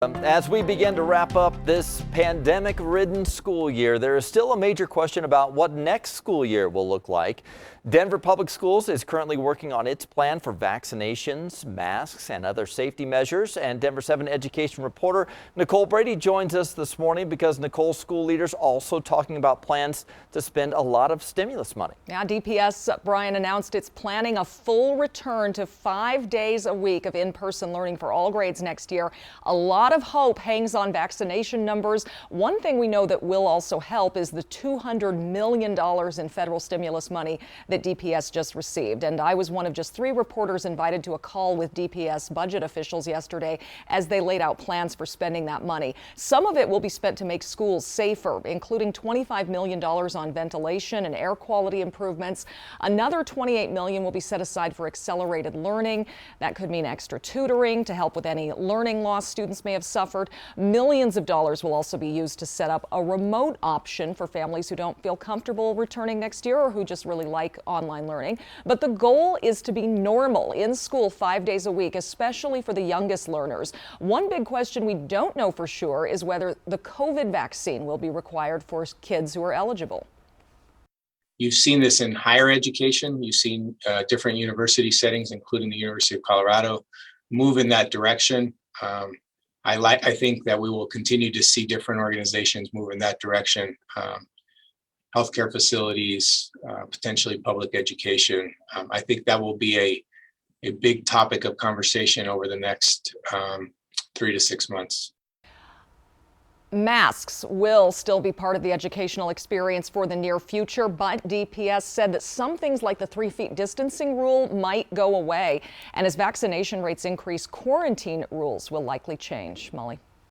As we begin to wrap up this pandemic-ridden school year, there is still a major question about what next school year will look like. Denver Public Schools is currently working on its plan for vaccinations, masks, and other safety measures. And Denver 7 education reporter Nicole Brady joins us this morning because Nicole, school leaders also talking about plans to spend a lot of stimulus money. Yeah, DPS, Brian, announced it's planning a full return to 5 days a week of in-person learning for all grades next year. A lot of hope hangs on vaccination numbers. One thing we know that will also help is the $200 million in federal stimulus money that DPS just received. And I was one of just 3 reporters invited to a call with DPS budget officials yesterday as they laid out plans for spending that money. Some of it will be spent to make schools safer, including $25 million on ventilation and air quality improvements. Another $28 million will be set aside for accelerated learning. That could mean extra tutoring to help with any learning loss students may have suffered. Millions of dollars will also be used to set up a remote option for families who don't feel comfortable returning next year or who just really like online learning. But the goal is to be normal in school 5 days a week, especially for the youngest learners. One big question we don't know for sure is whether the COVID vaccine will be required for kids who are eligible. You've seen this in higher education. You've seen different university settings, including the University of Colorado, move in that direction. I think that we will continue to see different organizations move in that direction. Healthcare facilities, potentially public education. I think that will be a big topic of conversation over the next 3 to 6 months. Masks will still be part of the educational experience for the near future, but DPS said that some things like the 3 feet distancing rule might go away. And as vaccination rates increase, quarantine rules will likely change. Molly.